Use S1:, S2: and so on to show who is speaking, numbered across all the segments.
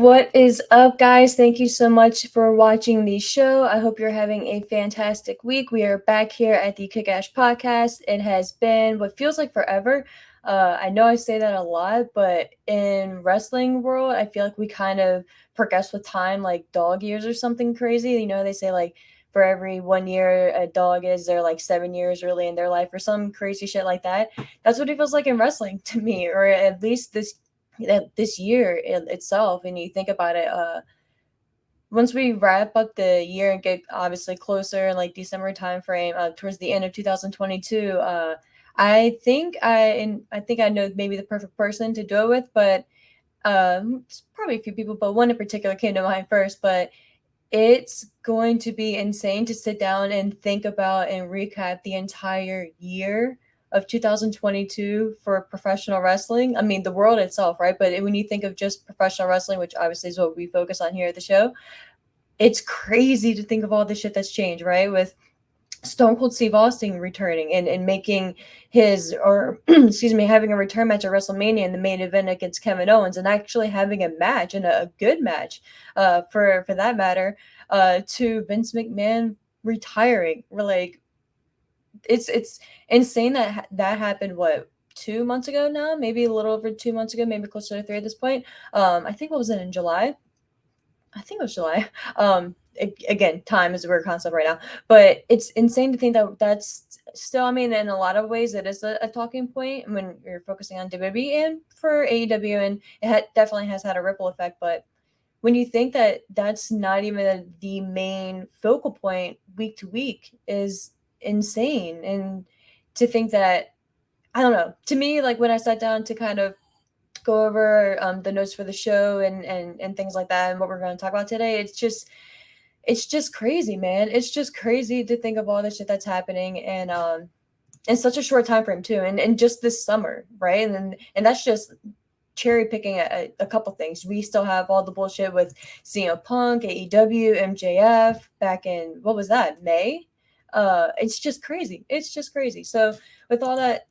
S1: What is up, guys? Thank you so much for watching the show. I hope you're having a fantastic week. We are back here at the Kick-Ash Podcast. It has been what feels like forever. I know I say that a lot, but in wrestling world, I feel like we kind of progress with time like dog years or something crazy. You know, they say like for every 1 year a dog is, they're like 7 years really in their life or some crazy shit like that. That's what it feels like in wrestling to me, or at least this year itself. And you think about it, once we wrap up the year and get obviously closer in like December timeframe, towards the end of 2022, I think I know maybe the perfect person to do it with, but it's probably a few people, but one in particular came to mind first. But it's going to be insane to sit down and think about and recap the entire year of 2022 for professional wrestling. I mean, the world itself, right? But when you think of just professional wrestling, which obviously is what we focus on here at the show, it's crazy to think of all the shit that's changed, right? With Stone Cold Steve Austin returning and making his, or excuse me, having a return match at WrestleMania in the main event against Kevin Owens, and actually having a match, and a good match, for that matter, to Vince McMahon retiring. We're like, it's insane that that happened. What, 2 months ago now? Maybe a little over 2 months ago, maybe closer to three at this point. I think, what was it, in July? I think it was July. Again, time is a weird concept right now, but it's insane to think that that's still. I mean, in a lot of ways, it is a talking point when you're focusing on WWE and for AEW, and definitely has had a ripple effect. But when you think that that's not even the main focal point week to week, is insane. And to think that, I don't know. To me, like when I sat down to kind of go over the notes for the show and things like that, and what we're going to talk about today, it's just crazy, man. It's just crazy to think of all the shit that's happening, and in such a short time frame too, and just this summer, right? And that's just cherry picking a couple things. We still have all the bullshit with CM Punk, AEW, MJF back in, what was that, May? It's just crazy. It's just crazy. So with all that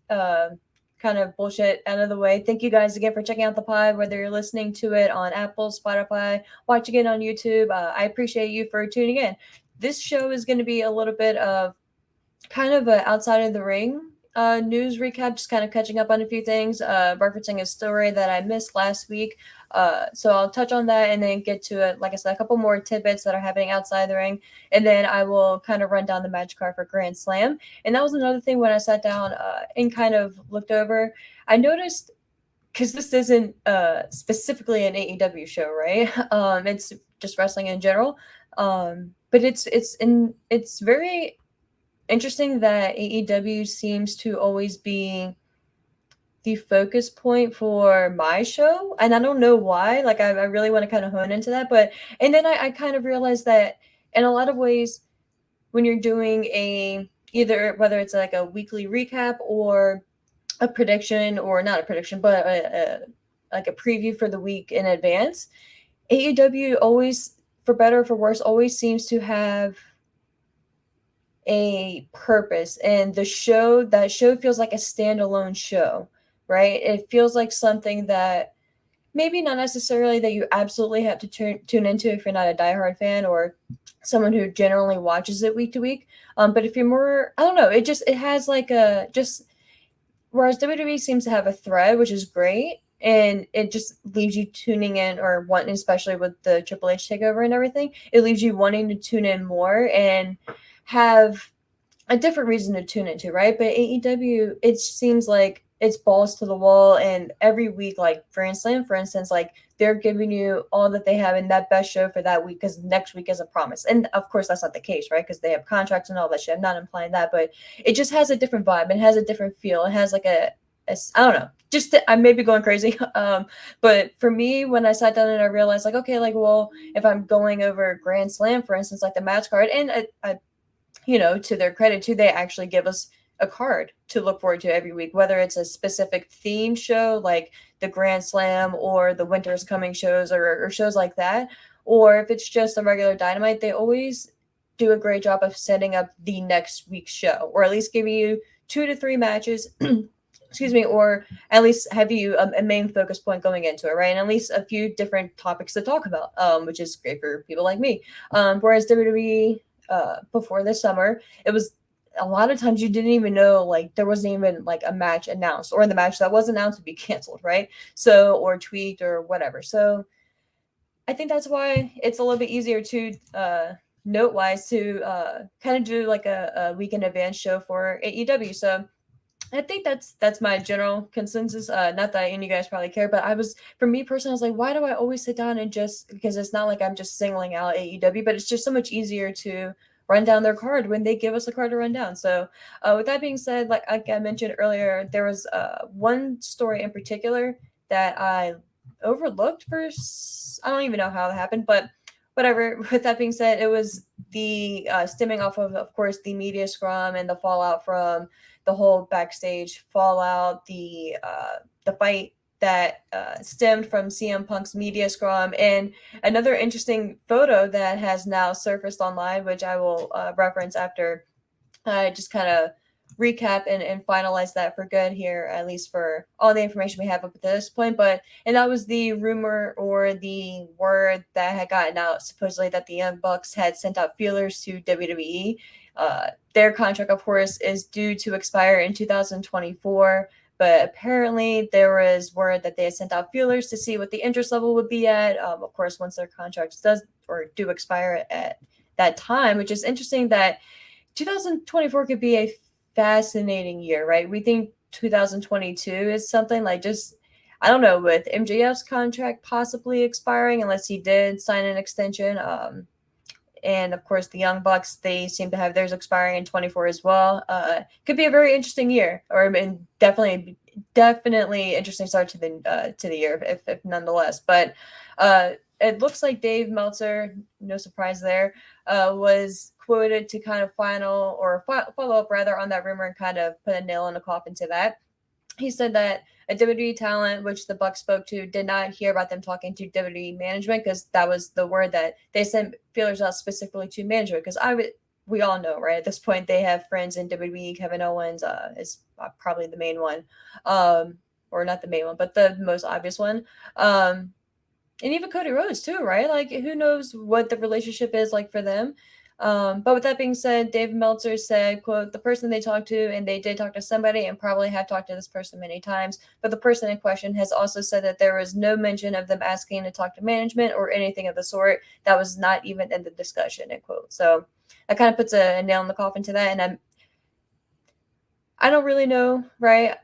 S1: kind of bullshit out of the way, thank you guys again for checking out the pod, whether you're listening to it on Apple, Spotify, watching it on YouTube. I appreciate you for tuning in. This show is going to be a little bit of kind of a outside of the ring news recap, just kind of catching up on a few things, referencing a story that I missed last week. So I'll touch on that and then get to it. Like I said, a couple more tidbits that are happening outside the ring, and then I will kind of run down the match card for Grand Slam. And that was another thing when I sat down and kind of looked over. I noticed, because this isn't specifically an AEW show, right? It's just wrestling in general. But it's very interesting that AEW seems to always be the focus point for my show, and I don't know why. Like, I really want to kind of hone into that, but and then I kind of realized that in a lot of ways, when you're doing a, either whether it's like a weekly recap or a prediction, or not a prediction, but like a preview for the week in advance, AEW always, for better or for worse, always seems to have a purpose, and that show feels like a standalone show, right? It feels like something that maybe not necessarily that you absolutely have to tune into if you're not a diehard fan or someone who generally watches it week to week. But if you're more, I don't know, it has like a, just, whereas WWE seems to have a thread, which is great, and it just leaves you tuning in, or wanting, especially with the Triple H takeover and everything, it leaves you wanting to tune in more and have a different reason to tune into, right? But AEW, it seems like it's balls to the wall, and every week, like Grand Slam, for instance, like they're giving you all that they have in that best show for that week, because next week is a promise. And of course, that's not the case, right? Because they have contracts and all that shit. I'm not implying that, but it just has a different vibe. It has a different feel. It has like I don't know. I may be going crazy, but for me, when I sat down and I realized, like, okay, like, well, if I'm going over Grand Slam, for instance, like the match card, and I you know, to their credit too, they actually give us a card to look forward to every week, whether it's a specific theme show like the Grand Slam or the Winter's Coming shows, or shows like that, or if it's just a regular Dynamite, they always do a great job of setting up the next week's show, or at least giving you 2 to 3 matches excuse me, or at least have you a main focus point going into it, right? And at least a few different topics to talk about, which is great for people like me. Whereas WWE, before this summer, it was a lot of times you didn't even know, like there wasn't even like a match announced, or the match that was announced would be canceled, right? So, or tweaked or whatever. So I think that's why it's a little bit easier to note wise to kind of do like a week in advance show for AEW. So I think that's my general consensus. Not that any of you guys probably care, but for me personally, I was like, why do I always sit down and just, because it's not like I'm just singling out AEW, but it's just so much easier to run down their card when they give us a card to run down. So, with that being said, like I mentioned earlier, there was one story in particular that I overlooked for. I don't even know how it happened, but whatever. With that being said, it was the stemming off of course, the media scrum and the fallout from the whole backstage fallout, the fight that stemmed from CM Punk's media scrum, and another interesting photo that has now surfaced online, which I will reference after I just kind of recap and finalize that for good here, at least for all the information we have up to this point. And that was the rumor or the word that had gotten out, supposedly that the Young Bucks had sent out feelers to WWE. Their contract, of course, is due to expire in 2024. But apparently, there was word that they had sent out feelers to see what the interest level would be at. Of course, once their contracts does or do expire at that time, which is interesting that 2024 could be a fascinating year, right? We think 2022 is something like just, I don't know, with MJF's contract possibly expiring, unless he did sign an extension. And of course, the Young Bucks, they seem to have theirs expiring in 24 as well. Could be a very interesting year, or I mean, definitely interesting start to the year, if nonetheless. But it looks like Dave Meltzer, no surprise there, was quoted to kind of follow up rather on that rumor and kind of put a nail in the coffin to that. He said that a WWE talent, which the Bucks spoke to, did not hear about them talking to WWE management, because that was the word that they sent feelers out specifically to management. Because we all know, right, at this point they have friends in WWE. Kevin Owens is probably the main one, or not the main one, but the most obvious one. And even Cody Rhodes too, right? Like, who knows what the relationship is like for them. But with that being said, Dave Meltzer said, quote, the person they talked to, and they did talk to somebody and probably have talked to this person many times, but the person in question has also said that there was no mention of them asking to talk to management or anything of the sort. That was not even in the discussion, end quote. So that kind of puts a nail in the coffin to that. And I don't really know, right,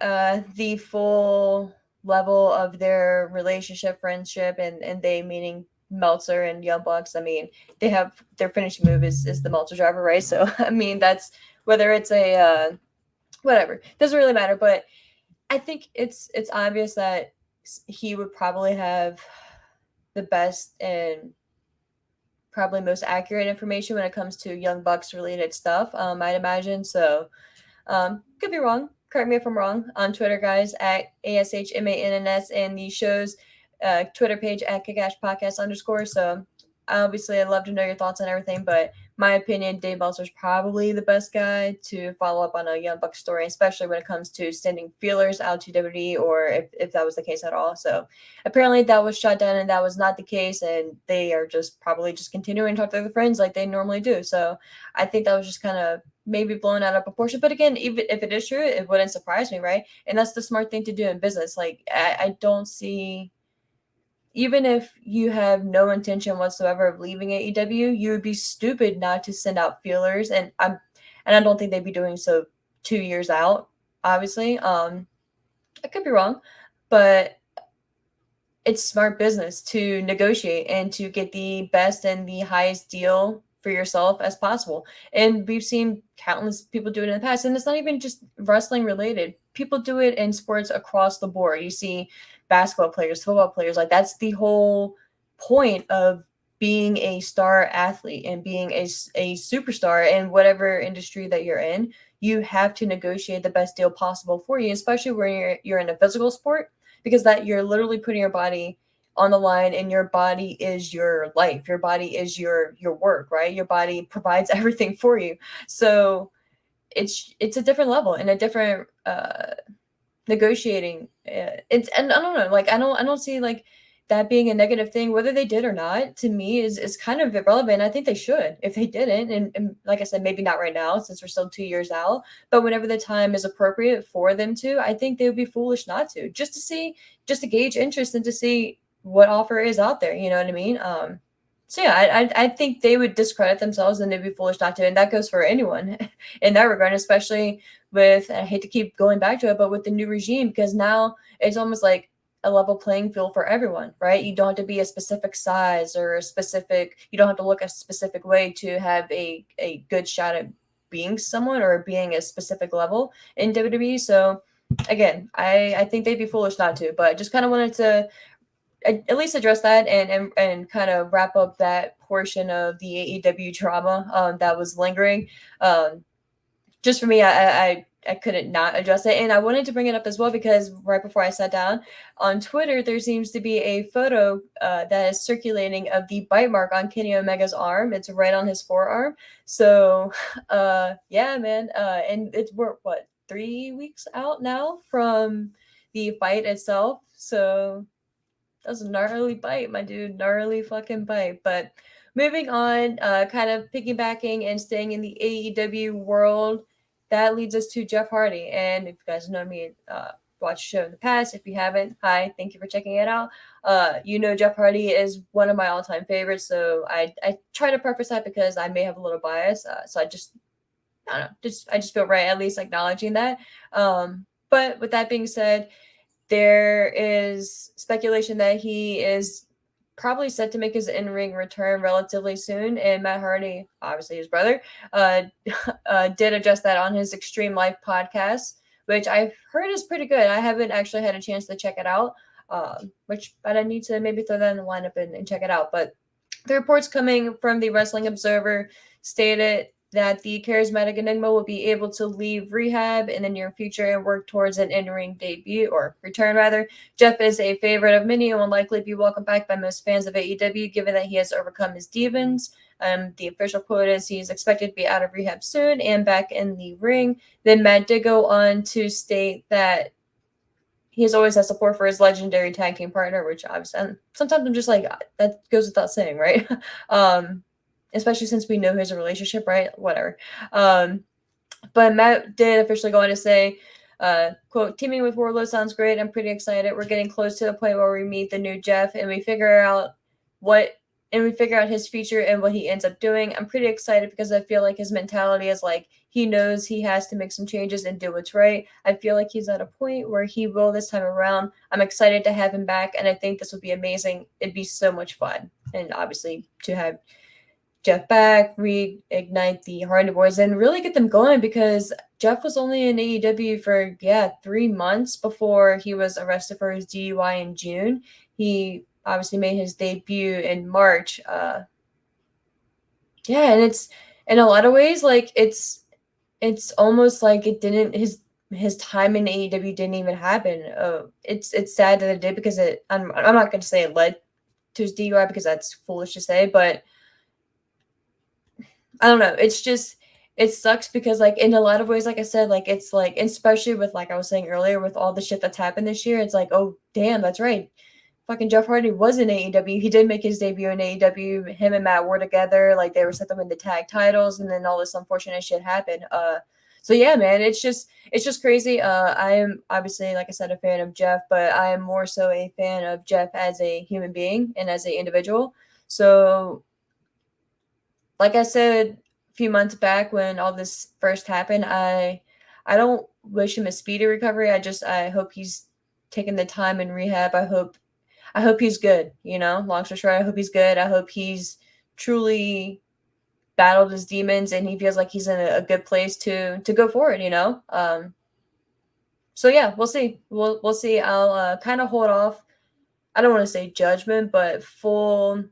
S1: the full level of their relationship, friendship, and they meaning Meltzer and Young Bucks. I mean, they have their finishing move is the Meltzer driver, right? So I mean, that's whether it's a whatever, doesn't really matter. But I think it's obvious that he would probably have the best and probably most accurate information when it comes to Young Bucks related stuff. I'd imagine so. Could be wrong. Correct me if I'm wrong. On Twitter, guys, at ASHMANNS, and the show's Twitter page at Kickash Podcast _ So obviously, I'd love to know your thoughts on everything, but my opinion, Dave Meltzer's probably the best guy to follow up on a Young Bucks story, especially when it comes to sending feelers out to WWE, or if that was the case at all. So apparently that was shot down and that was not the case, and they are just probably just continuing to talk to their friends like they normally do. So I think that was just kind of maybe blown out of proportion. But again, even if it is true, it wouldn't surprise me, right? And that's the smart thing to do in business. Like, I don't see, even if you have no intention whatsoever of leaving AEW, you would be stupid not to send out feelers. And I don't think they'd be doing so 2 years out, obviously. I could be wrong, but it's smart business to negotiate and to get the best and the highest deal for yourself as possible. And we've seen countless people do it in the past. And it's not even just wrestling related. People do it in sports across the board. You see basketball players, football players, like that's the whole point of being a star athlete and being a superstar in whatever industry that you're in. You have to negotiate the best deal possible for you, especially when you're in a physical sport, because that you're literally putting your body on the line, and your body is your life. Your body is your work, right? Your body provides everything for you. So it's a different level and a different negotiating. It's and I don't know, like I don't see like that being a negative thing, whether they did or not. To me, is kind of irrelevant. I think they should if they didn't, and like I said, maybe not right now since we're still 2 years out. But whenever the time is appropriate for them to, I think they would be foolish not to, just to see, just to gauge interest and to see what offer is out there. You know what I mean? So yeah, I think they would discredit themselves and they'd be foolish not to, and that goes for anyone in that regard, especially with, I hate to keep going back to it, but with the new regime, because now it's almost like a level playing field for everyone, right? You don't have to be a specific size or a specific, you don't have to look a specific way to have a good shot at being someone or being a specific level in WWE. So again, I think they'd be foolish not to, but just kind of wanted to at least address that and kind of wrap up that portion of the AEW drama that was lingering. Just for me, I couldn't not address it, and I wanted to bring it up as well because right before I sat down on Twitter, there seems to be a photo that is circulating of the bite mark on Kenny Omega's arm. It's right on his forearm. So, yeah, man, and we're what 3 weeks out now from the fight itself. So that's a gnarly bite, my dude. Gnarly fucking bite. But moving on, kind of piggybacking and staying in the AEW world, that leads us to Jeff Hardy. And if you guys know me, watched the show in the past, if you haven't, hi, thank you for checking it out. You know Jeff Hardy is one of my all-time favorites, so I try to preface that because I may have a little bias. So I don't know, I just feel right at least acknowledging that. But with that being said, there is speculation that he is probably set to make his in-ring return relatively soon, and Matt Hardy, obviously his brother, uh, did address that on his Extreme Life podcast, which I've heard is pretty good. I haven't actually had a chance to check it out, but I need to maybe throw that in the lineup and check it out. But the reports coming from the Wrestling Observer stated that the charismatic Enigma will be able to leave rehab in the near future and work towards an in-ring debut or return rather. Jeff is a favorite of many and will likely be welcomed back by most fans of AEW given that he has overcome his demons. The official quote is he's expected to be out of rehab soon and back in the ring. Then Matt did go on to state that he has always had support for his legendary tag team partner, which obviously sometimes I'm just like, that goes without saying, right? Especially since we know he has a relationship, right? Whatever. But Matt did officially go on to say, quote, teaming with Wardlow sounds great. I'm pretty excited. We're getting close to the point where we meet the new Jeff and we figure out his future and what he ends up doing. I'm pretty excited because I feel like his mentality is like he knows he has to make some changes and do what's right. I feel like he's at a point where he will this time around. I'm excited to have him back, and I think this will be amazing. It'd be so much fun. And obviously to have Jeff back, reignite the Hardy Boys, and really get them going because Jeff was only in AEW for 3 months before he was arrested for his DUI in June. He obviously made his debut in March. And it's in a lot of ways like it's almost like it didn't his time in AEW didn't even happen. It's sad that it did because I'm not going to say it led to his DUI because that's foolish to say, but I don't know. It's just, it sucks because, like, in a lot of ways, like I said, like, it's like, especially with, like I was saying earlier, with all the shit that's happened this year, it's like, oh, damn, that's right. Fucking Jeff Hardy was in AEW. He did make his debut in AEW. Him and Matt were together. Like, they were set them in the tag titles, and then all this unfortunate shit happened. So yeah, man, it's just crazy. I am obviously, like I said, a fan of Jeff, but I am more so a fan of Jeff as a human being and as an individual. So like I said a few months back when all this first happened, I don't wish him a speedy recovery. I hope he's taking the time in rehab. I hope he's good, long story short, I hope he's good. I hope he's truly battled his demons and he feels like he's in a good place to go forward. So yeah, we'll see. We'll see. I'll kind of hold off. I don't want to say judgment, but full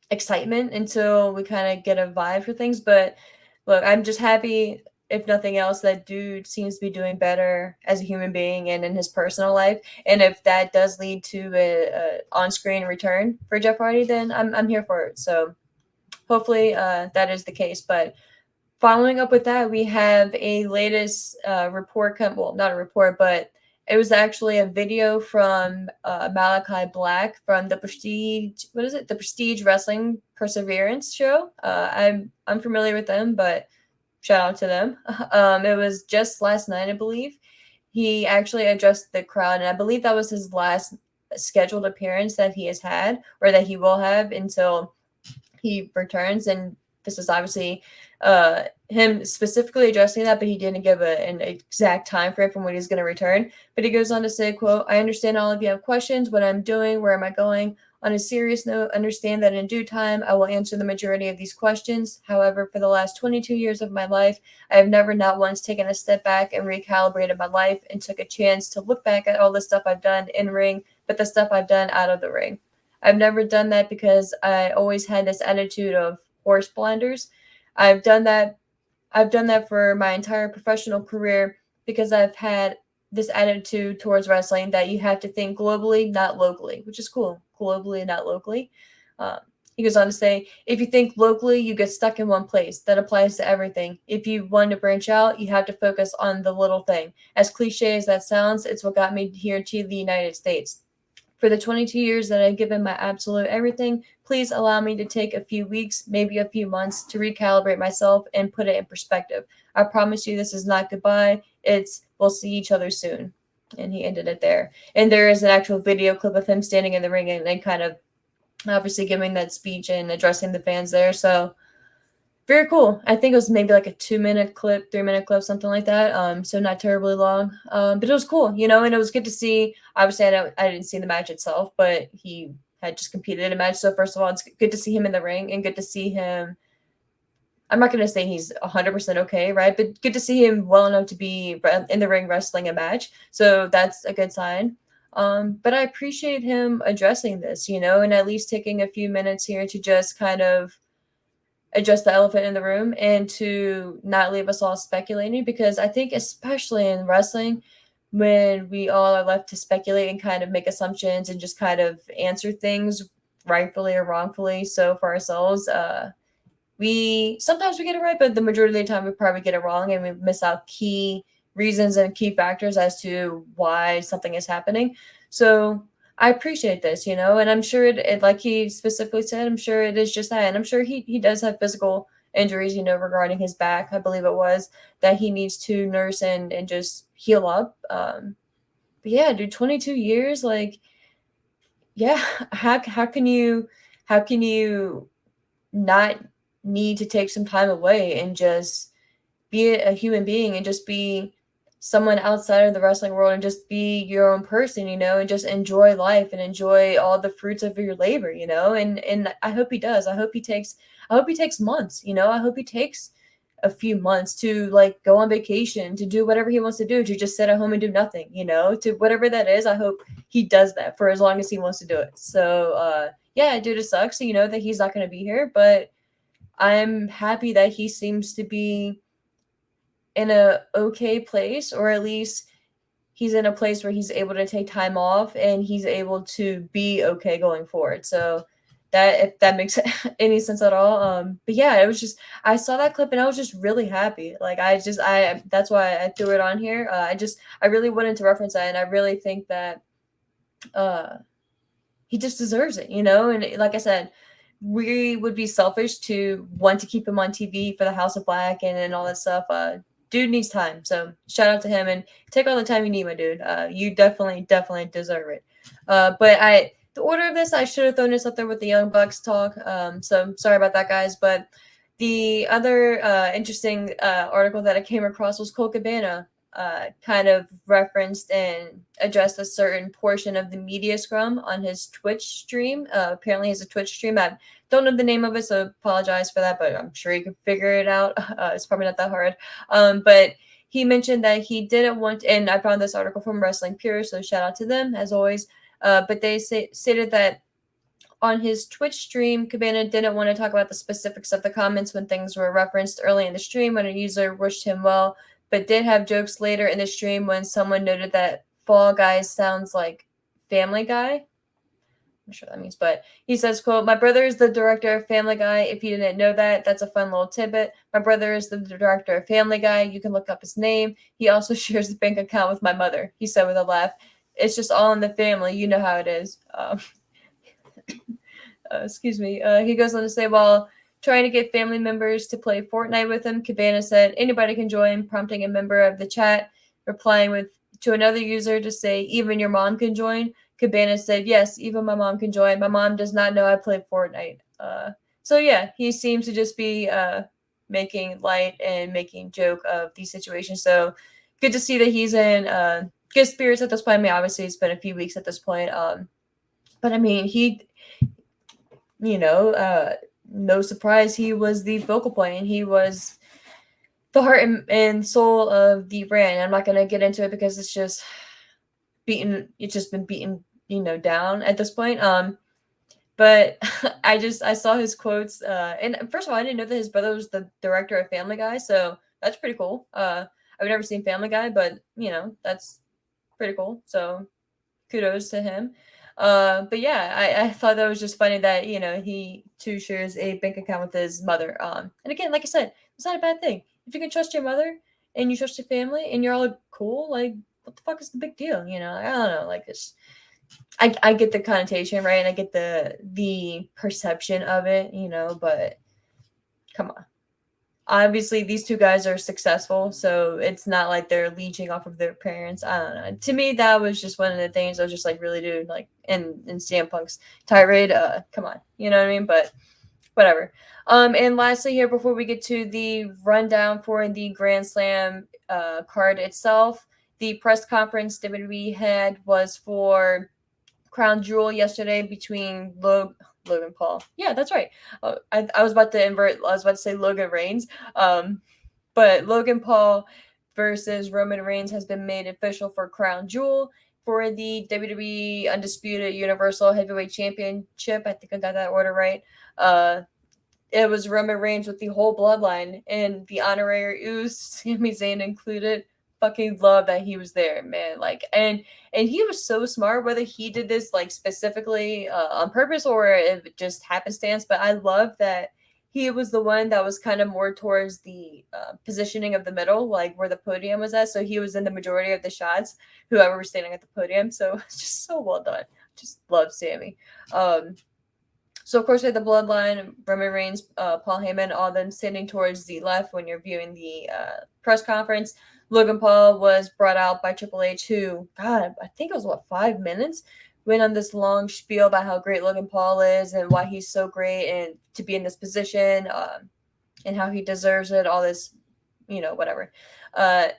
S1: excitement until we kind of get a vibe for things. But look, I'm just happy, if nothing else, that dude seems to be doing better as a human being and in his personal life. And if that does lead to a on-screen return for Jeff Hardy, then I'm here for it. So hopefully that is the case. But following up with that, we have a latest report well, not a report, but It was actually a video from Malakai Black from the Prestige. What is it? The Prestige Wrestling Perseverance show. I'm familiar with them, but shout out to them. It was just last night, I believe. He actually addressed the crowd, and I believe that was his last scheduled appearance that he has had, or that he will have until he returns. And this is obviously him specifically addressing that, but he didn't give an exact time frame from when he's going to return. But he goes on to say, quote, "I understand all of you have questions, what I'm doing, where am I going? On a serious note, understand that in due time, I will answer the majority of these questions. However, for the last 22 years of my life, I have never not once taken a step back and recalibrated my life and took a chance to look back at all the stuff I've done in ring, but the stuff I've done out of the ring. I've never done that because I always had this attitude of horse blinders. I've done that I've done that for my entire professional career because I've had this attitude towards wrestling that you have to think globally, not locally, which is cool. Globally, not locally. Um, he goes on to say, if you think locally, you get stuck in one place. That applies to everything. If you want to branch out, you have to focus on the little thing. As cliche as that sounds, it's what got me here to the United States. For the 22 years that I've given my absolute everything, please allow me to take a few weeks, maybe a few months, to recalibrate myself and put it in perspective. I promise you this is not goodbye. It's we'll see each other soon." And he ended it there. And there is an actual video clip of him standing in the ring and kind of obviously giving that speech and addressing the fans there. So very cool. I think it was maybe like a 2-minute clip, 3-minute clip, something like that. So not terribly long. But it was cool, and it was good to see. Obviously, I didn't see the match itself, but he had just competed in a match. So first of all, it's good to see him in the ring and good to see him. I'm not going to say he's 100% okay, right? But good to see him well enough to be in the ring wrestling a match. So that's a good sign. But I appreciate him addressing this, and at least taking a few minutes here to just kind of address the elephant in the room and to not leave us all speculating, because I think especially in wrestling, when we all are left to speculate and kind of make assumptions and just kind of answer things rightfully or wrongfully so for ourselves, we sometimes we get it right, but the majority of the time we probably get it wrong and we miss out key reasons and key factors as to why something is happening. So I appreciate this, and I'm sure it like he specifically said, I'm sure it is just that. And I'm sure he does have physical injuries, regarding his back, I believe it was, that he needs to nurse and just heal up. But yeah, dude, 22 years, like, yeah, how can you not need to take some time away and just be a human being and just be someone outside of the wrestling world and just be your own person, and just enjoy life and enjoy all the fruits of your labor, and I hope he does. I hope he takes months, I hope he takes a few months to like go on vacation, to do whatever he wants to do, to just sit at home and do nothing, to whatever that is. I hope he does that for as long as he wants to do it. So yeah, dude, it sucks, that he's not going to be here, but I'm happy that he seems to be in a okay place, or at least he's in a place where he's able to take time off and he's able to be okay going forward. So that, if that makes any sense at all. But yeah, it was just, I saw that clip and I was just really happy. Like I that's why I threw it on here. I really wanted to reference that, and I really think that uh he just deserves it, and like I said, we would be selfish to want to keep him on TV for the House of Black and all that stuff. Dude needs time. So shout out to him and take all the time you need, my dude. You definitely deserve it. But the order of this, I should have thrown this up there with the Young Bucks talk. So sorry about that, guys. But the other interesting article that I came across was Colt Cabana kind of referenced and addressed a certain portion of the media scrum on his Twitch stream. Apparently, he has a Twitch stream. I don't know the name of it, so apologize for that, but I'm sure you can figure it out. It's probably not that hard. But he mentioned that he didn't want, and I found this article from Wrestling Pure, so shout out to them as always. But they stated that on his Twitch stream, Cabana didn't want to talk about the specifics of the comments when things were referenced early in the stream when a user wished him well, but did have jokes later in the stream when someone noted that Fall Guys sounds like Family Guy. not sure what that means, but he says, quote, "My brother is the director of Family Guy. If you didn't know that, that's a fun little tidbit. My brother is the director of Family Guy. You can look up his name. He also shares the bank account with my mother," he said with a laugh. "It's just all in the family. You know how it is." Excuse me. He goes on to say, while trying to get family members to play Fortnite with him, Cabana said, "Anybody can join," prompting a member of the chat replying with to another user to say, "Even your mom can join." Cabana said, "Yes, even my mom can join. My mom does not know I play Fortnite." So yeah, he seems to just be making light and making joke of these situations. So good to see that he's in good spirits at this point. I mean, obviously it's been a few weeks at this point. But I mean, no surprise, he was the focal point, and he was the heart and soul of the brand. I'm not going to get into it because it's just been beaten, down at this point. But I saw his quotes, and first of all, I didn't know that his brother was the director of Family Guy, so that's pretty cool. I've never seen Family Guy, but that's pretty cool. So kudos to him. But yeah, I thought that was just funny that he too shares a bank account with his mother. And again, like I said, it's not a bad thing. If you can trust your mother and you trust your family and you're all cool, like what the fuck is the big deal? I don't know. Like it's, I get the connotation, right, and I get the perception of it, but come on. Obviously these two guys are successful, so it's not like they're leeching off of their parents. I don't know. To me, that was just one of the things I was just like, really, dude, like in CM Punk's tirade, come on, you know what I mean? But whatever. And lastly here, before we get to the rundown for the Grand Slam card itself, the press conference WWE had was for Crown Jewel yesterday between Logan Paul. Yeah, that's right. I was about to invert. I was about to say Logan Reigns. But Logan Paul versus Roman Reigns has been made official for Crown Jewel for the WWE Undisputed Universal Heavyweight Championship. I think I got that order right. It was Roman Reigns with the whole bloodline and the honorary Usos, Sami Zayn included. Fucking love that he was there, man. Like, and he was so smart. Whether he did this like specifically on purpose or if it just happenstance, but I love that he was the one that was kind of more towards the positioning of the middle, like where the podium was at. So he was in the majority of the shots, whoever was standing at the podium. So it's just so well done. Just love Sammy. So, of course, we had the Bloodline, Roman Reigns, Paul Heyman, all them standing towards the left when you're viewing the press conference. Logan Paul was brought out by Triple H, who, God, I think it was, 5 minutes? Went on this long spiel about how great Logan Paul is and why he's so great and to be in this position and how he deserves it, all this, whatever.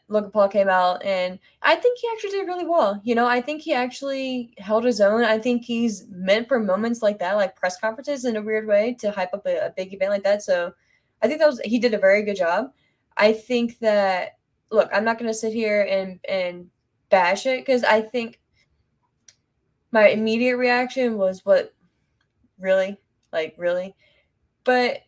S1: Logan Paul came out, and I think he actually did really well. I think he actually held his own. I think he's meant for moments like that, like press conferences in a weird way, to hype up a big event like that. So I think he did a very good job. I think that, look, I'm not going to sit here and bash it because I think my immediate reaction was, what, really? Like, really? But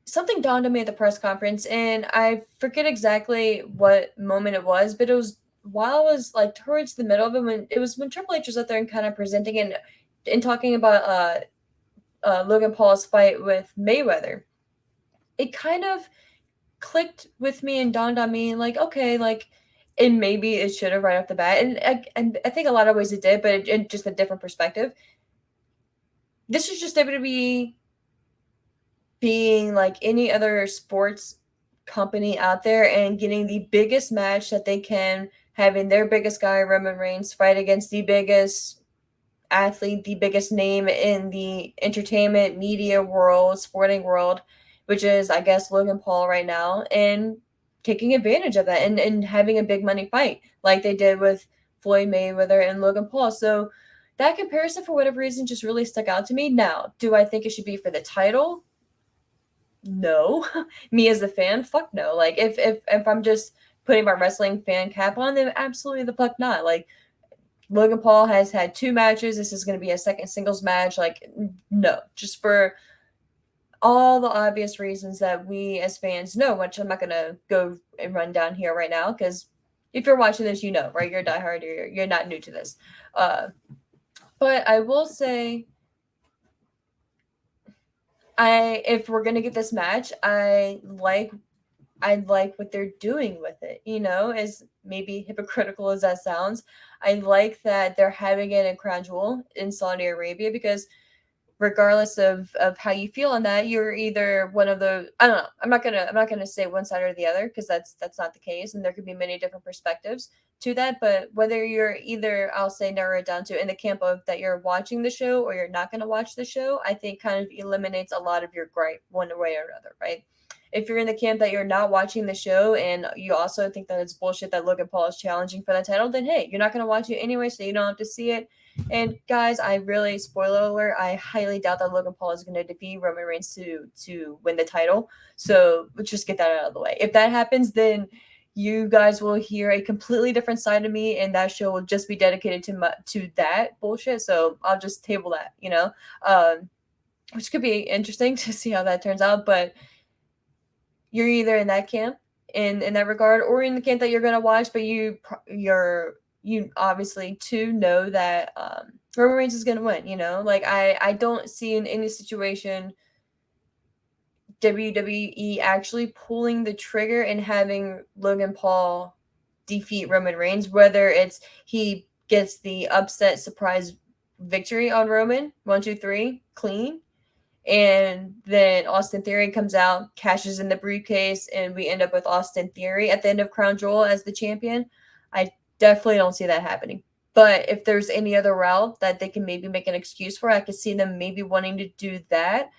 S1: something dawned on me at the press conference, and I forget exactly what moment it was, but it was while I was like towards the middle of it, when Triple H was out there and kind of presenting and talking about Logan Paul's fight with Mayweather. It kind of clicked with me and dawned on me, like, okay, like, and maybe it should have right off the bat, and I think a lot of ways it did, but in just a different perspective. This is just WWE being like any other sports company out there and getting the biggest match that they can, having their biggest guy, Roman Reigns, fight against the biggest athlete, the biggest name in the entertainment, media world, sporting world, which is, I guess, Logan Paul right now, and taking advantage of that and having a big money fight like they did with Floyd Mayweather and Logan Paul. So that comparison, for whatever reason, just really stuck out to me. Now, do I think it should be for the title? No. Me as a fan, fuck no. Like if I'm just putting my wrestling fan cap on, then absolutely the fuck not. Like Logan Paul has had 2 matches. This is going to be a second singles match. Like, no, just for all the obvious reasons that we as fans know, which I'm not going to go and run down here right now, because if you're watching this, right? You're a diehard. You're not new to this. But I will say if we're gonna get this match, I like what they're doing with it, as maybe hypocritical as that sounds. I like that they're having it in Crown Jewel in Saudi Arabia, because regardless of how you feel on that, you're either one of the, I don't know. I'm not gonna say one side or the other, because that's not the case, and there could be many different perspectives to that. But whether you're either, I'll say, narrow it down to in the camp of that you're watching the show or you're not gonna watch the show, I think kind of eliminates a lot of your gripe one way or another, right? If you're in the camp that you're not watching the show and you also think that it's bullshit that Logan Paul is challenging for that title, then hey, you're not going to watch it anyway, so you don't have to see it. And guys, I really, spoiler alert, I highly doubt that Logan Paul is going to defeat Roman Reigns to win the title. So let's just get that out of the way. If that happens, then you guys will hear a completely different side of me, and that show will just be dedicated to that bullshit. So I'll just table that, which could be interesting to see how that turns out. But you're either in that camp in that regard, or in the camp that you're going to watch, but you obviously too know that Roman Reigns is going to win. Like I don't see in any situation WWE actually pulling the trigger and having Logan Paul defeat Roman Reigns, whether it's he gets the upset surprise victory on Roman, 1, 2, 3, clean, and then Austin Theory comes out, cashes in the briefcase, and we end up with Austin Theory at the end of Crown Jewel as the champion. I definitely don't see that happening. But if there's any other route that they can maybe make an excuse for, I could see them maybe wanting to do that.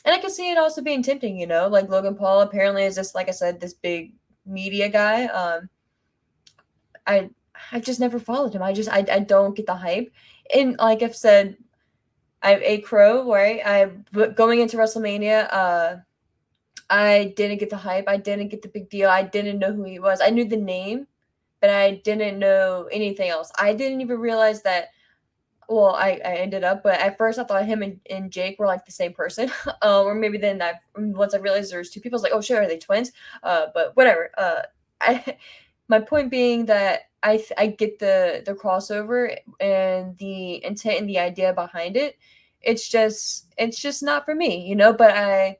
S1: And I could see it also being tempting, like Logan Paul apparently is just, like I said, this big media guy. I just never followed him. I don't get the hype. And like I've said, I'm a crow, right? Going into WrestleMania, I didn't get the hype. I didn't get the big deal. I didn't know who he was. I knew the name, but I didn't know anything else. I didn't even realize that. Well, I ended up, but at first I thought him and Jake were like the same person, or maybe then once I realized there's two people, I was like, oh shit, are they twins? But whatever. I my point being that I get the crossover and the intent and the idea behind it. It's just not for me, but I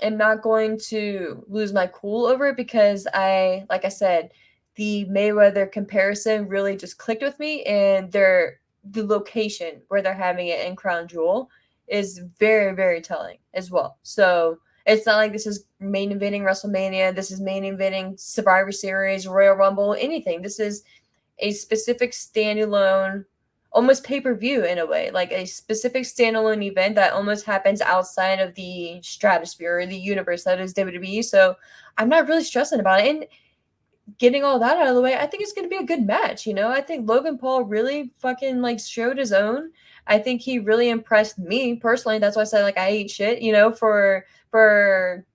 S1: am not going to lose my cool over it, because like I said, the Mayweather comparison really just clicked with me, and the location where they're having it in Crown Jewel is very, very telling as well. So it's not like this is main eventing WrestleMania, this is main eventing Survivor Series, Royal Rumble, anything. This is a specific standalone, almost pay-per-view in a way, like a specific standalone event that almost happens outside of the stratosphere or the universe that is WWE. So I'm not really stressing about it. And getting all that out of the way, I think it's going to be a good match. I think Logan Paul really fucking like showed his own. I think he really impressed me personally. That's why I said like I ate shit, for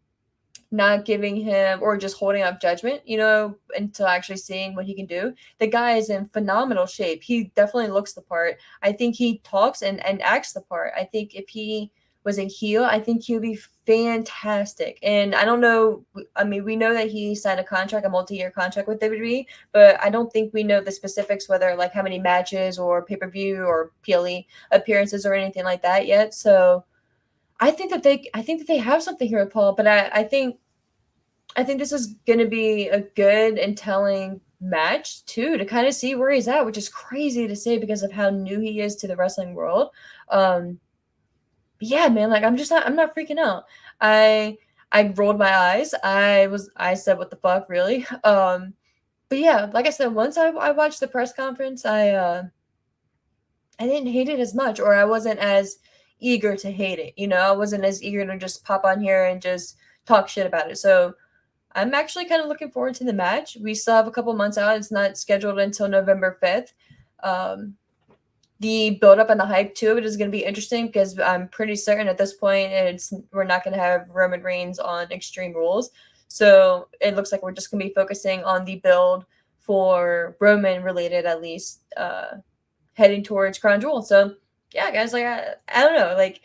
S1: not giving him or just holding up judgment, until actually seeing what he can do. The guy is in phenomenal shape. He definitely looks the part. I think he talks and acts the part. I think if he was a heel, I think he'll be fantastic. And I don't know, I mean, we know that he signed a multi-year contract with WWE, but I don't think we know the specifics, whether like how many matches or pay-per-view or PLE appearances or anything like that yet. So I think that they have something here with Paul, but I think this is going to be a good and telling match too, to kind of see where he's at, which is crazy to say because of how new he is to the wrestling world. Yeah, man, like I'm not freaking out. I rolled my eyes. I said, what the fuck, really? But yeah, like I said, once I watched the press conference, I didn't hate it as much, or I wasn't as eager to hate it. I wasn't as eager to just pop on here and just talk shit about it. So I'm actually kind of looking forward to the match. We still have a couple months out. It's not scheduled until November 5th. The build up and the hype to it is going to be interesting, because I'm pretty certain at this point we're not going to have Roman Reigns on Extreme Rules. So it looks like we're just going to be focusing on the build for Roman related, at least, heading towards Crown Jewel. So yeah, guys, like I don't know, like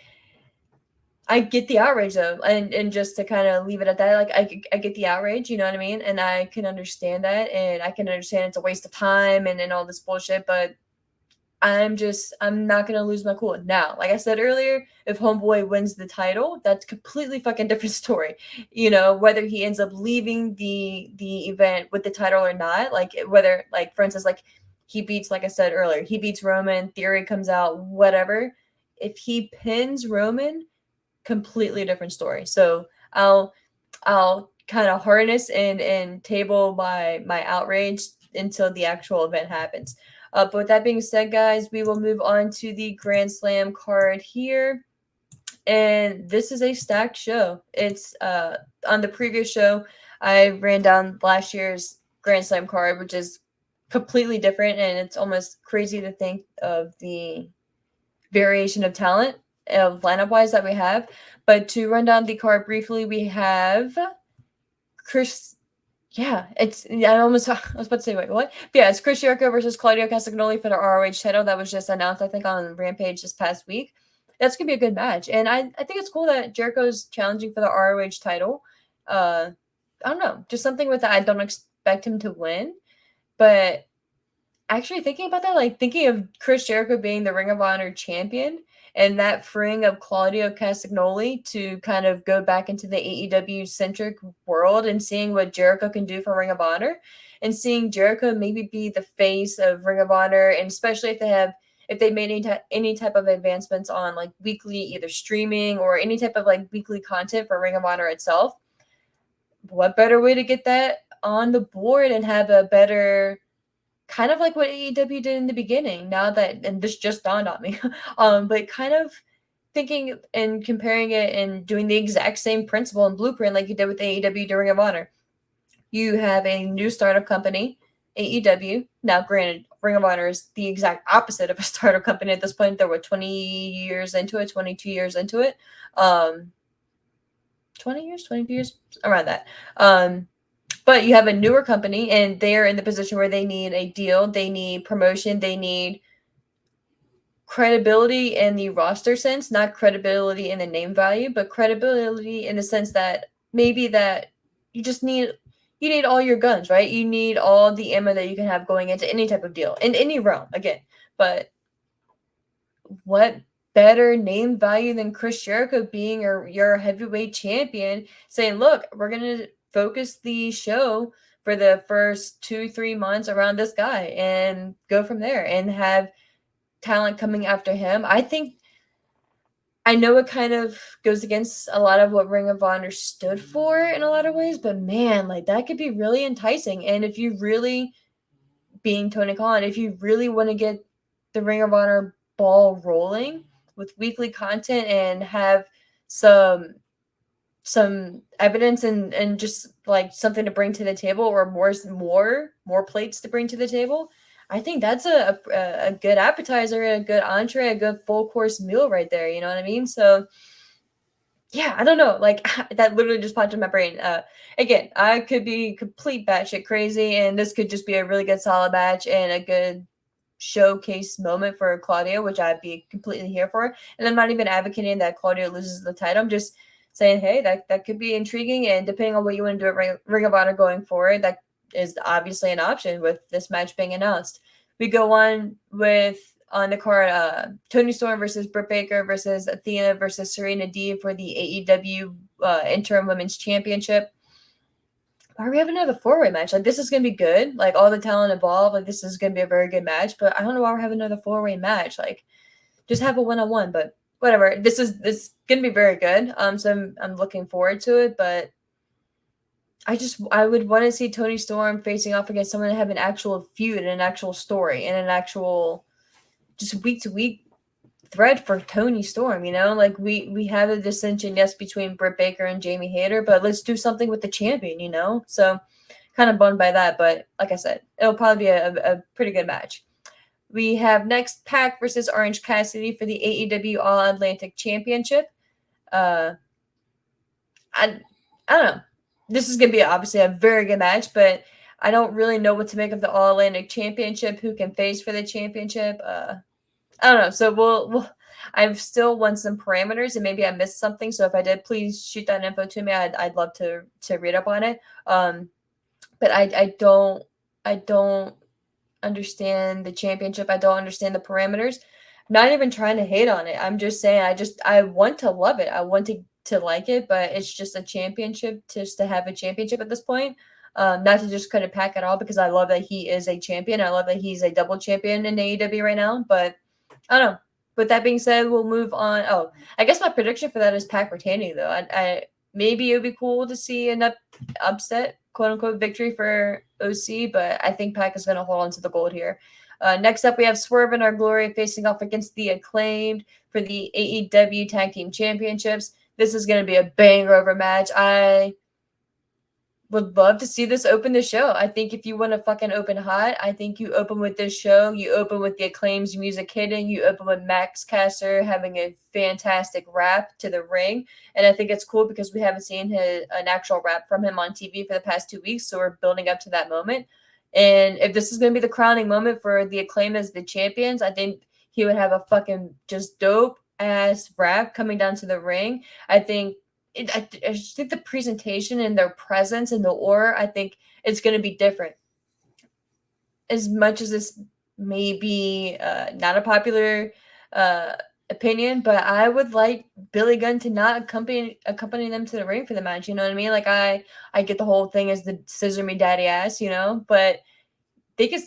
S1: I get the outrage though, and just to kind of leave it at that, like I get the outrage, you know what I mean, and I can understand that, and I can understand it's a waste of time and all this bullshit, but I'm not gonna lose my cool. Now, like I said earlier, if Homeboy wins the title, that's completely fucking different story. You know, whether he ends up leaving the event with the title or not, like whether, like, for instance, like he beats, like I said earlier, he beats Roman, Theory comes out, whatever. If he pins Roman, completely different story. So I'll kind of harness and table my outrage until the actual event happens. But with that being said, guys, we will move on to the Grand Slam card here. And this is a stacked show. It's on the previous show, I ran down last year's Grand Slam card, which is completely different, and it's almost crazy to think of the variation of talent of lineup wise that we have. But to run down the card briefly, we have Chris. Yeah, I was about to say, wait, what? But yeah, it's Chris Jericho versus Claudio Castagnoli for the ROH title. That was just announced, I think, on Rampage this past week. That's gonna be a good match, and I think it's cool that Jericho's challenging for the ROH title. I don't know, just something with that. I don't expect him to win, but actually thinking about that, like thinking of Chris Jericho being the Ring of Honor champion and that freeing of Claudio Castagnoli to kind of go back into the AEW centric world and seeing what Jericho can do for Ring of Honor and seeing Jericho maybe be the face of Ring of Honor, and especially if they made any type of advancements on like weekly either streaming or any type of like weekly content for Ring of Honor itself. What better way to get that on the board and have a better kind of like what AEW did in the beginning. Now that, and this just dawned on me, but kind of thinking and comparing it and doing the exact same principle and blueprint like you did with AEW during Ring of Honor. You have a new startup company, AEW. Now, granted, Ring of Honor is the exact opposite of a startup company at this point. They were 20 years into it, 22 years into it. 20 years, 22 years, around that. But you have a newer company, and they're in the position where they need a deal, they need promotion, they need credibility in the roster sense, not credibility in the name value, but credibility in the sense that maybe that you just need all your guns, right? You need all the ammo that you can have going into any type of deal in any realm, again. But what better name value than Chris Jericho being your heavyweight champion, saying, look, we're gonna focus the show for the first 2-3 months around this guy and go from there and have talent coming after him. I know it kind of goes against a lot of what Ring of Honor stood for in a lot of ways, but man, like that could be really enticing. And if you really, being Tony Khan, if you really want to get the Ring of Honor ball rolling with weekly content and have some evidence and just like something to bring to the table, or more plates to bring to the table, I think that's a good appetizer, a good entree, a good full course meal right there. You know what I mean? So yeah, I don't know. Like that literally just popped in my brain. Again, I could be complete batshit crazy, and this could just be a really good solid match and a good showcase moment for Claudio, which I'd be completely here for. And I'm not even advocating that Claudio loses the title. I'm just saying, hey, that could be intriguing, and depending on what you want to do at Ring of Honor going forward, that is obviously an option with this match being announced. We go on with on the card, Tony Storm versus Britt Baker versus Athena versus Serena Deeb for the AEW Interim Women's Championship. Why we have another four-way match? Like, this is going to be good. Like, all the talent involved. Like, this is going to be a very good match. But I don't know why we're having another four-way match. Like, just have a one-on-one. But whatever. This going to be very good. So I'm looking forward to it. But I would want to see Tony Storm facing off against someone that have an actual feud and an actual story and an actual just week-to-week thread for Tony Storm, you know? Like, we have a dissension, yes, between Britt Baker and Jamie Hayter, but let's do something with the champion, you know? So kind of bummed by that, but like I said, it'll probably be a pretty good match. We have next Pac versus Orange Cassidy for the AEW All-Atlantic Championship. I don't know. This is going to be obviously a very good match, but I don't really know what to make of the All-Atlantic Championship, who can face for the championship. I don't know. So we'll I've still want some parameters, and maybe I missed something. So if I did, please shoot that info to me. I'd love to read up on it. But I don't understand the championship. I don't understand the parameters. I'm not even trying to hate on it. I'm just saying I want to love it. I want to like it, but it's just a championship just to have a championship at this point. Not to just credit Pac at all because I love that he is a champion. I love that he's a double champion in AEW right now. But I don't know. With that being said, we'll move on. Oh, I guess my prediction for that is Pac retaining though. I maybe it would be cool to see an upset, quote unquote, victory for OC, but I think Pac is going to hold on to the gold here. Next up, we have Swerve and Our Glory facing off against the Acclaimed for the AEW Tag Team Championships. This is going to be a banger of a match. I would love to see this open the show. I think if you want to fucking open hot, I think you open with this show. You open with the Acclaim's music hitting. You open with Max Caster having a fantastic rap to the ring. And I think it's cool because we haven't seen an actual rap from him on TV for the past 2 weeks. So we're building up to that moment. And if this is going to be the crowning moment for the Acclaim as the champions, I think he would have a fucking just dope ass rap coming down to the ring. I think I just think the presentation and their presence and the aura, I think it's going to be different. As much as this may be not a popular opinion, but I would like Billy Gunn to not accompany them to the ring for the match. You know what I mean? Like I get the whole thing as the scissor me daddy ass, you know, but they could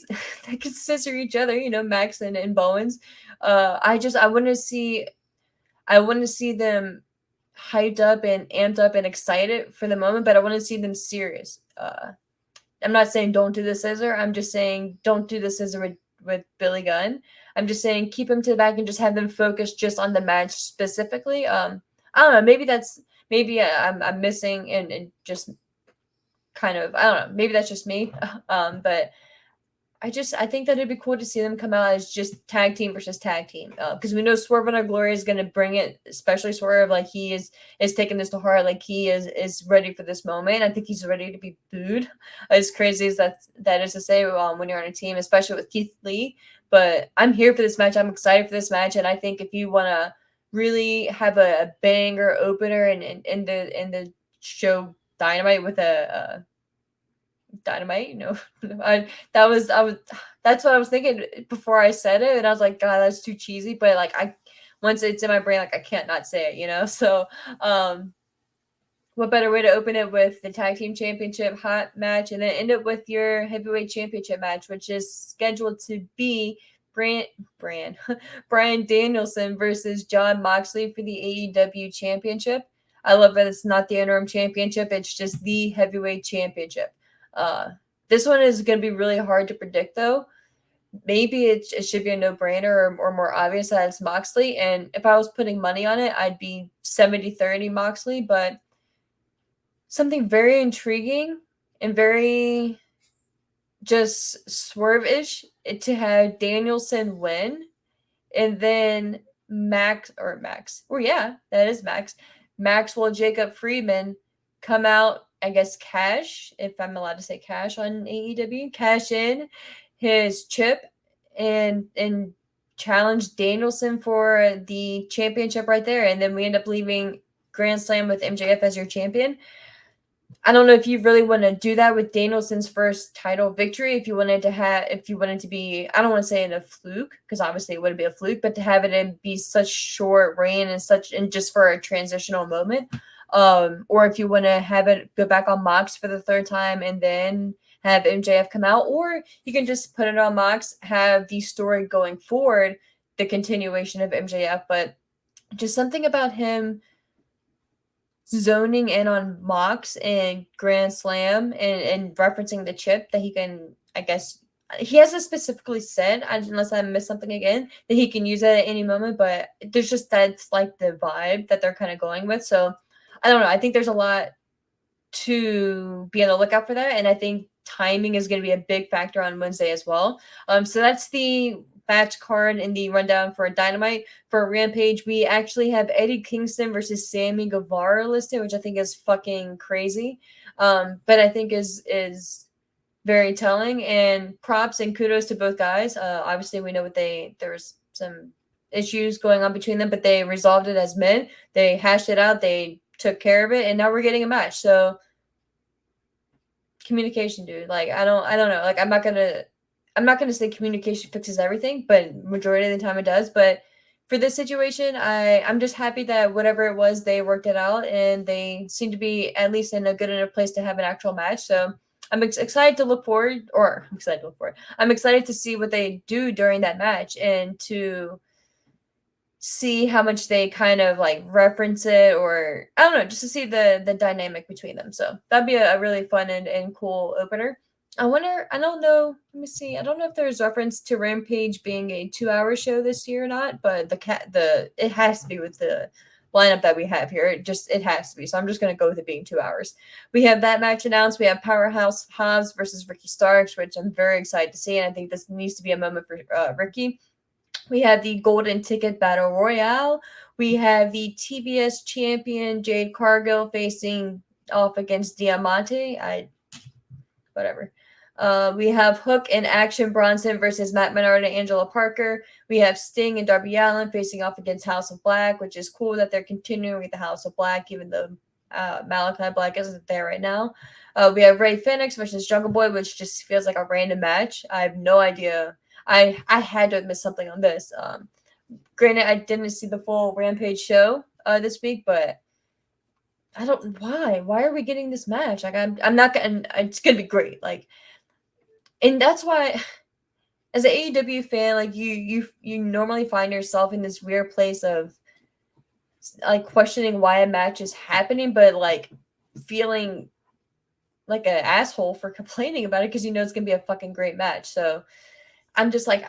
S1: they could scissor each other, you know, Max and Bowens. I want to see them hyped up and amped up and excited for the moment, but I want to see them serious. I'm not saying don't do the scissor. I'm just saying don't do the scissor with Billy Gunn. I'm just saying keep him to the back and just have them focus just on the match specifically. I don't know. Maybe I'm missing and just kind of I don't know. Maybe that's just me. But I think that it'd be cool to see them come out as just tag team versus tag team because we know Swerve and Our Glory is going to bring it, especially Swerve. Like he is taking this to heart. Like he is ready for this moment. I think he's ready to be booed. As crazy as that is to say when you're on a team, especially with Keith Lee. But I'm here for this match. I'm excited for this match, and I think if you want to really have a banger opener and in the show Dynamite with a Dynamite, you know. That's what I was thinking before I said it, and I was like, God, that's too cheesy. But like once it's in my brain, like I can't not say it, you know. So what better way to open it with the tag team championship hot match and then end it with your heavyweight championship match, which is scheduled to be Bryan Danielson versus Jon Moxley for the AEW championship. I love that it's not the interim championship, it's just the heavyweight championship. This one is going to be really hard to predict, though. Maybe it should be a no-brainer or more obvious that it's Moxley. And if I was putting money on it, I'd be 70-30 Moxley. But something very intriguing and very just swerve-ish to have Danielson win. And then that is Maxwell Jacob Friedman come out, I guess, cash, if I'm allowed to say cash on AEW, cash in his chip and challenge Danielson for the championship right there. And then we end up leaving Grand Slam with MJF as your champion. I don't know if you really want to do that with Danielson's first title victory. If you wanted to be, I don't want to say in a fluke, because obviously it wouldn't be a fluke, but to have it be such short reign and just for a transitional moment. Or if you want to have it go back on Mox for the third time and then have MJF come out, or you can just put it on Mox, have the story going forward, the continuation of MJF, but just something about him zoning in on Mox and Grand Slam and referencing the chip that he can, I guess, he hasn't specifically said, unless I missed something again, that he can use it at any moment, but there's just that's like the vibe that they're kind of going with. So I don't know. I think there's a lot to be on the lookout for that. And I think timing is going to be a big factor on Wednesday as well. So that's the match card in the rundown for Dynamite. For Rampage, we actually have Eddie Kingston versus Sammy Guevara listed, which I think is fucking crazy. But I think is very telling, and props and kudos to both guys. Obviously we know there was some issues going on between them, but they resolved it as men. They hashed it out, they took care of it, and now we're getting a match. So communication, dude. Like I don't know. Like I'm not going to say communication fixes everything, but majority of the time it does. But for this situation, I'm just happy that whatever it was, they worked it out, and they seem to be at least in a good enough place to have an actual match. So I'm excited to look forward, or I'm excited to look forward. I'm excited to see what they do during that match and to see how much they kind of like reference it, or I don't know, just to see the dynamic between them. So that'd be a really fun and cool opener. I don't know, let me see. I don't know if there's reference to Rampage being a 2-hour show this year or not, but it has to be with the lineup that we have here. It has to be. So I'm just gonna go with it being 2 hours. We have that match announced. We have Powerhouse Hobbs versus Ricky Starks, which I'm very excited to see, and I think this needs to be a moment for Ricky. We have the Golden Ticket Battle Royale. We have the TBS champion Jade Cargill facing off against Diamante. Whatever. We have Hook and Action Bronson versus Matt Menard and Angela Parker. We have Sting and Darby Allin facing off against House of Black, which is cool that they're continuing with the House of Black, even though Malakai Black isn't there right now. We have Rey Fenix versus Jungle Boy, which just feels like a random match. I have no idea. I had to have missed something on this. Granted, I didn't see the full Rampage show this week, but I don't why. Why are we getting this match? Like I'm not gonna. It's gonna be great. Like, and that's why, as an AEW fan, like you normally find yourself in this weird place of like questioning why a match is happening, but like feeling like an asshole for complaining about it because you know it's gonna be a fucking great match. So I'm just like,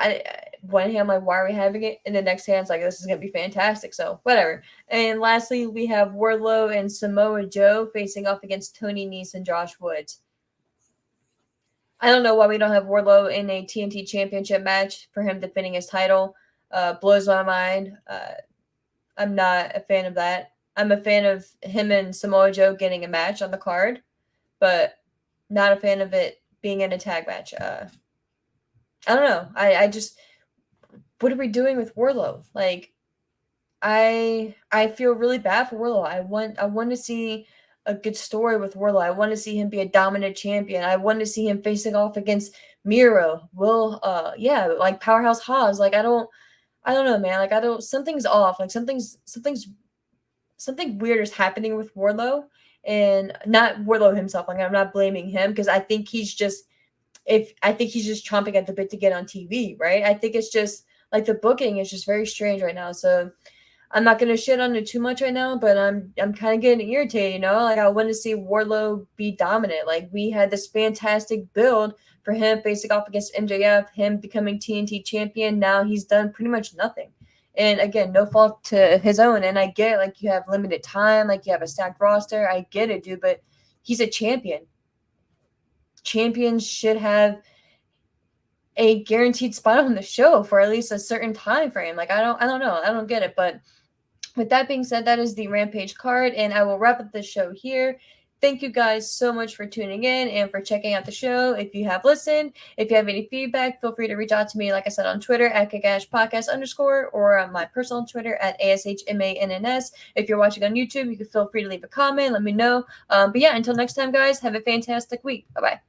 S1: one hand, I'm like, why are we having it? And the next hand, it's like, this is going to be fantastic. So, whatever. And lastly, we have Wardlow and Samoa Joe facing off against Tony Nese and Josh Woods. I don't know why we don't have Wardlow in a TNT championship match for him defending his title. Blows my mind. I'm not a fan of that. I'm a fan of him and Samoa Joe getting a match on the card, but not a fan of it being in a tag match. I don't know. I just, what are we doing with Wardlow? Like, I feel really bad for Wardlow. I want to see a good story with Wardlow. I want to see him be a dominant champion. I want to see him facing off against Miro. Like Powerhouse Hobbs. Like I don't know, man. Like something's off. Like something weird is happening with Wardlow, and not Wardlow himself. Like I'm not blaming him because I think he's just chomping at the bit to get on TV, right? I think it's just like the booking is just very strange right now. So I'm not gonna shit on it too much right now, but I'm kind of getting irritated, you know? Like I want to see Wardlow be dominant. Like we had this fantastic build for him facing off against MJF, him becoming TNT champion. Now he's done pretty much nothing. And again, no fault to his own. And I get like you have limited time, like you have a stacked roster. I get it, dude, but he's a champion. Champions should have a guaranteed spot on the show for at least a certain time frame. Like I don't know. I don't get it. But with that being said, that is the Rampage card, and I will wrap up the show here. Thank you guys so much for tuning in and for checking out the show. If you have listened, if you have any feedback, feel free to reach out to me, like I said, on Twitter at @kickashpodcast_ or on my personal Twitter at ASHMANNS. If you're watching on YouTube, you can feel free to leave a comment. Let me know. But yeah, until next time, guys, have a fantastic week. Bye-bye.